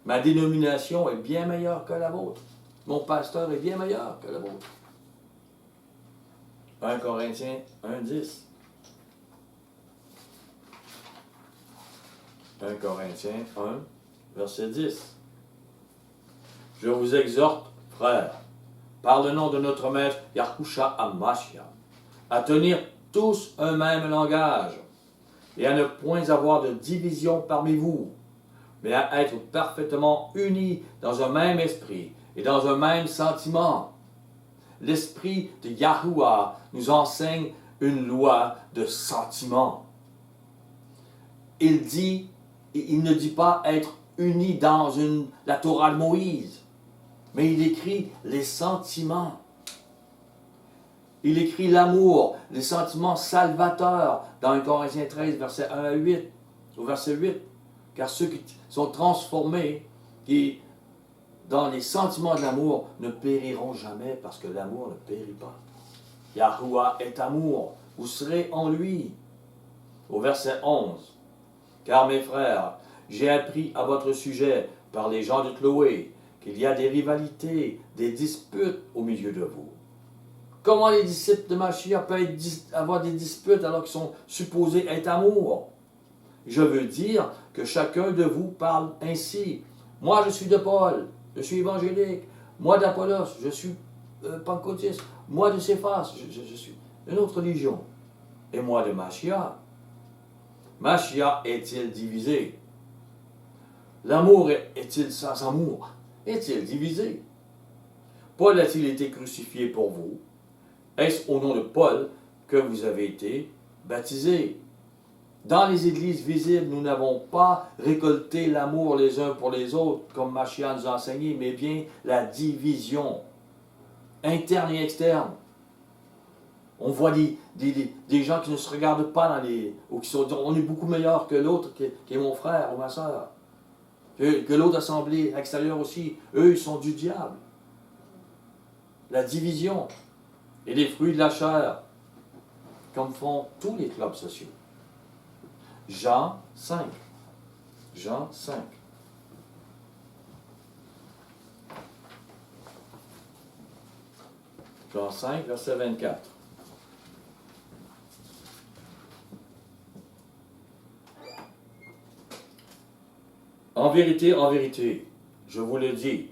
Ma dénomination est bien meilleure que la vôtre. Mon pasteur est bien meilleur que la vôtre. 1 Corinthiens 1:10. 1 Corinthiens 1, verset 10. Je vous exhorte, frères, par le nom de notre Maître Yahushua HaMashiach, à tenir tous un même langage et à ne point avoir de division parmi vous, mais à être parfaitement unis dans un même esprit et dans un même sentiment. L'esprit de Yahuwah nous enseigne une loi de sentiment. Il ne dit pas être unis dans la Torah de Moïse, mais il écrit les sentiments. Il écrit l'amour, les sentiments salvateurs dans 1 Corinthiens 13, verset 1 à 8, au verset 8. Car ceux qui sont transformés, qui dans les sentiments de l'amour, ne périront jamais parce que l'amour ne périt pas. Yahuwah est amour, vous serez en lui. Au verset 11. Car mes frères, j'ai appris à votre sujet par les gens de Chloé qu'il y a des rivalités, des disputes au milieu de vous. Comment les disciples de Mashiach peuvent avoir des disputes alors qu'ils sont supposés être amour? Je veux dire que chacun de vous parle ainsi. Moi, je suis de Paul, je suis évangélique. Moi, d'Apollos, je suis pentecôtiste. Moi, de Céphas, je suis d'une autre religion. Et moi, de Mashiach. Mashiach est-il divisé? L'amour est-il sans amour? Est-il divisé? Paul a-t-il été crucifié pour vous? Est-ce au nom de Paul que vous avez été baptisés? Dans les églises visibles, nous n'avons pas récolté l'amour les uns pour les autres, comme Mashiach nous a enseigné, mais bien la division interne et externe. On voit des gens qui ne se regardent pas ou qui sont on est beaucoup meilleur que l'autre, qui est mon frère ou ma soeur. Que l'autre assemblée extérieure aussi, eux, ils sont du diable. La division et les fruits de la chair, comme font tous les clubs sociaux. Jean 5. Jean 5. Jean 5, verset 24. En vérité, je vous le dis,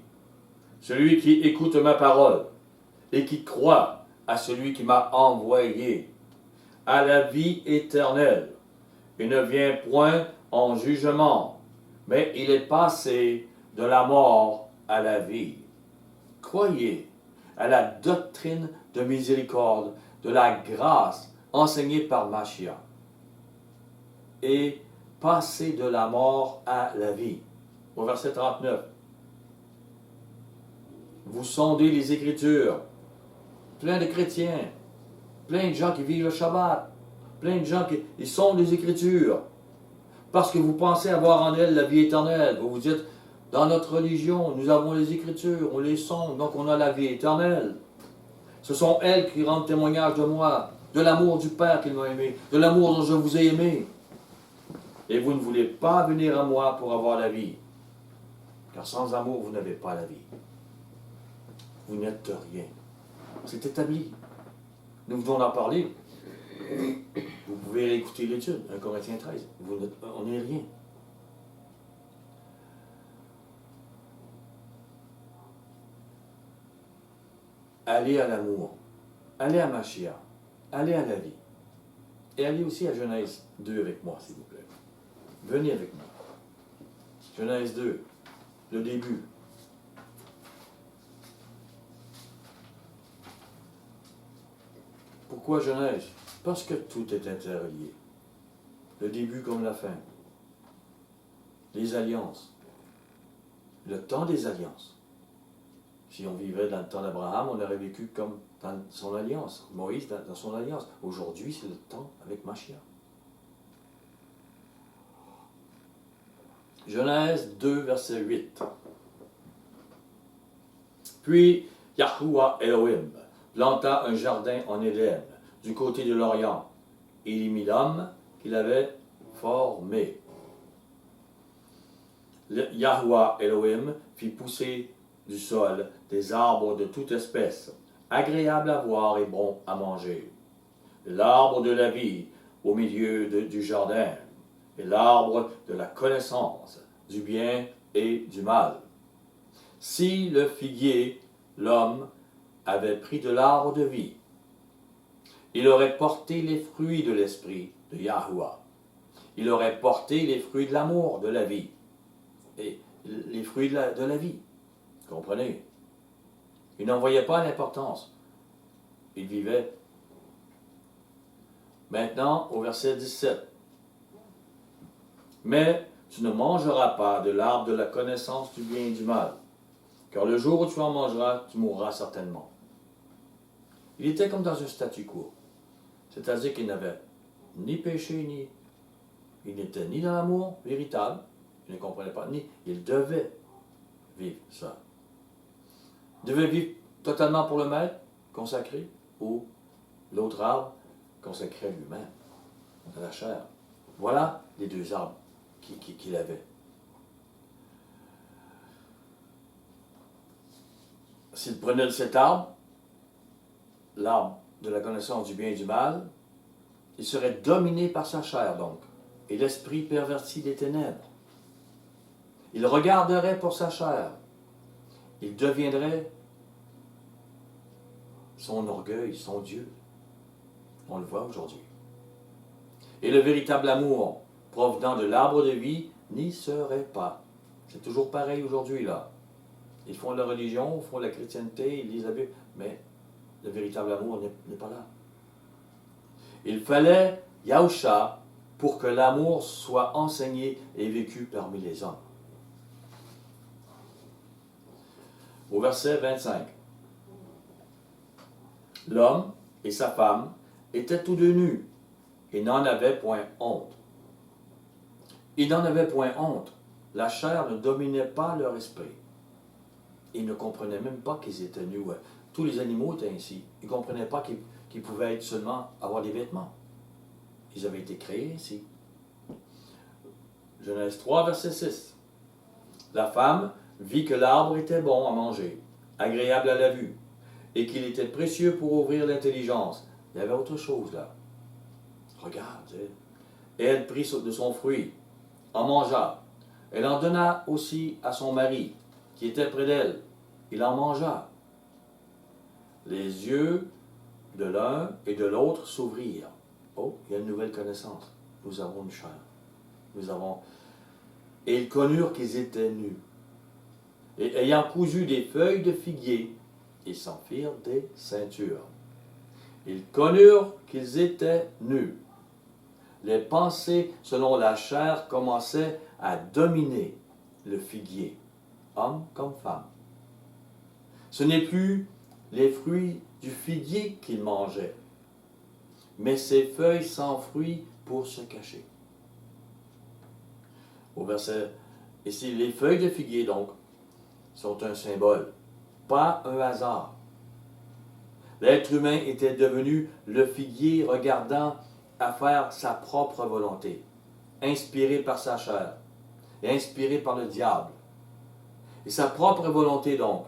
celui qui écoute ma parole et qui croit à celui qui m'a envoyé a la vie éternelle et ne vient point en jugement, mais il est passé de la mort à la vie. Croyez à la doctrine de miséricorde, de la grâce enseignée par Mashiach, et passer de la mort à la vie. Au verset 39. Vous sondez les Écritures, plein de chrétiens, plein de gens qui vivent le Shabbat, plein de gens qui sondent les Écritures, parce que vous pensez avoir en elles la vie éternelle. Vous vous dites, dans notre religion, nous avons les Écritures, on les sonde, donc on a la vie éternelle. Ce sont elles qui rendent témoignage de moi, de l'amour du Père qu'il m'a aimé, de l'amour dont je vous ai aimé. Et vous ne voulez pas venir à moi pour avoir la vie. Car sans amour, vous n'avez pas la vie. Vous n'êtes rien. C'est établi. Nous venons d'en parler. Vous pouvez écouter l'étude, 1 Corinthiens 13. On n'est rien. Allez à l'amour. Allez à Mashiach. Allez à la vie. Et allez aussi à Genèse 2 avec moi, s'il vous plaît. Venez avec moi. Genèse 2, le début. Pourquoi Genèse? Parce que tout est interrelié. Le début comme la fin. Les alliances. Le temps des alliances. Si on vivait dans le temps d'Abraham, on aurait vécu comme dans son alliance. Moïse dans son alliance. Aujourd'hui, c'est le temps avec Mashiach. Genèse 2, verset 8. Puis Yahuwah Elohim planta un jardin en Éden, du côté de l'Orient, et il y mit l'homme qu'il avait formé. Yahuwah Elohim fit pousser du sol des arbres de toute espèce, agréables à voir et bons à manger. L'arbre de la vie au milieu du jardin, et l'arbre de la connaissance du bien et du mal. Si le figuier, l'homme, avait pris de l'arbre de vie, il aurait porté les fruits de l'esprit de Yahuwah. Il aurait porté les fruits de l'amour, de la vie. Et les fruits de la vie. Comprenez? Il n'en voyait pas l'importance. Il vivait. Maintenant, au verset 17. Mais tu ne mangeras pas de l'arbre de la connaissance du bien et du mal, car le jour où tu en mangeras, tu mourras certainement. Il était comme dans un statu quo, c'est-à-dire qu'il n'avait ni péché, il n'était ni dans l'amour véritable, il ne comprenait pas, ni il devait vivre ça. Il devait vivre totalement pour le maître, consacré, ou l'autre arbre, consacré à lui-même, à la chair. Voilà les deux arbres qu'il avait. S'il prenait cet arbre, l'arbre de la connaissance du bien et du mal, il serait dominé par sa chair donc, et l'esprit perverti des ténèbres. Il regarderait pour sa chair. Il deviendrait son orgueil, son Dieu. On le voit aujourd'hui. Et le véritable amour provenant de l'arbre de vie n'y serait pas. C'est toujours pareil aujourd'hui, là. Ils font la religion, ils font la chrétienté, ils lisent la Bible, mais le véritable amour n'est pas là. Il fallait Yahusha pour que l'amour soit enseigné et vécu parmi les hommes. Au verset 25. L'homme et sa femme étaient tous deux nus et n'en avaient point honte. Ils n'en avaient point honte. La chair ne dominait pas leur esprit. Ils ne comprenaient même pas qu'ils étaient nus. Tous les animaux étaient ainsi. Ils ne comprenaient pas qu'ils pouvaient être seulement avoir des vêtements. Ils avaient été créés ainsi. Genèse 3, verset 6. La femme vit que l'arbre était bon à manger, agréable à la vue, et qu'il était précieux pour ouvrir l'intelligence. Il y avait autre chose là. Regarde. Et elle prit de son fruit, en mangea. Elle en donna aussi à son mari, qui était près d'elle. Il en mangea. Les yeux de l'un et de l'autre s'ouvrirent. Oh, il y a une nouvelle connaissance. Nous avons une chair. Et ils connurent qu'ils étaient nus. Et ayant cousu des feuilles de figuier, ils s'en firent des ceintures. Ils connurent qu'ils étaient nus. Les pensées selon la chair commençaient à dominer le figuier, homme comme femme. Ce n'est plus les fruits du figuier qu'ils mangeaient, mais ces feuilles sans fruits pour se cacher. Au verset, ici, les feuilles de figuier, donc, sont un symbole, pas un hasard. L'être humain était devenu le figuier regardant à faire sa propre volonté, inspiré par sa chair et inspiré par le diable. Et sa propre volonté donc,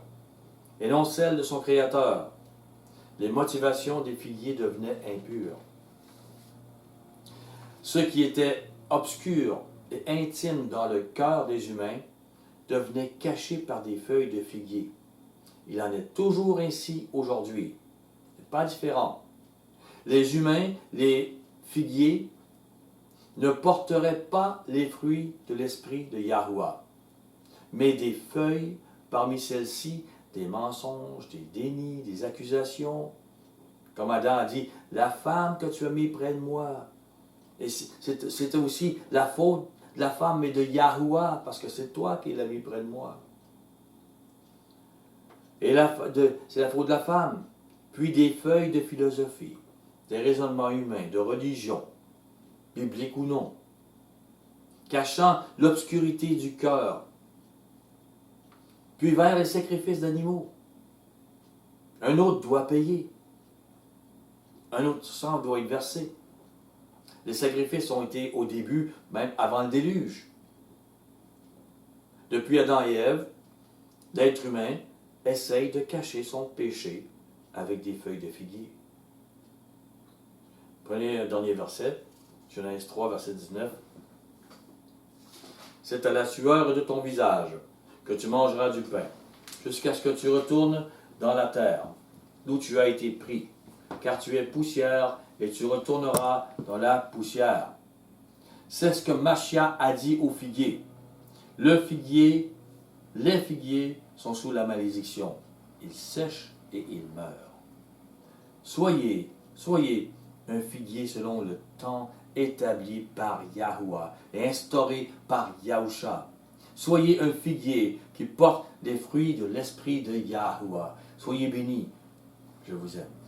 et non celle de son Créateur. Les motivations des figuiers devenaient impures. Ce qui était obscur et intime dans le cœur des humains devenait caché par des feuilles de figuier. Il en est toujours ainsi aujourd'hui. Pas différent. Les humains, les figuier ne porterait pas les fruits de l'esprit de Yahuwah, mais des feuilles parmi celles-ci, des mensonges, des dénis, des accusations. Comme Adam a dit, la femme que tu as mis près de moi. Et c'était aussi la faute de la femme et de Yahuwah, parce que c'est toi qui l'as mis près de moi. Et c'est la faute de la femme. Puis des feuilles de philosophie, des raisonnements humains, de religion, biblique ou non, cachant l'obscurité du cœur, puis vers les sacrifices d'animaux. Un autre doit payer. Un autre sang doit être versé. Les sacrifices ont été au début, même avant le déluge. Depuis Adam et Ève, l'être humain essaye de cacher son péché avec des feuilles de figuier. Prenez un dernier verset, Genèse 3, verset 19. C'est à la sueur de ton visage que tu mangeras du pain, jusqu'à ce que tu retournes dans la terre, d'où tu as été pris, car tu es poussière et tu retourneras dans la poussière. C'est ce que Machia a dit au figuier. Les figuiers sont sous la malédiction. Ils sèchent et ils meurent. Soyez un figuier selon le temps établi par Yahuwah et instauré par Yahusha. Soyez un figuier qui porte les fruits de l'esprit de Yahuwah. Soyez bénis. Je vous aime.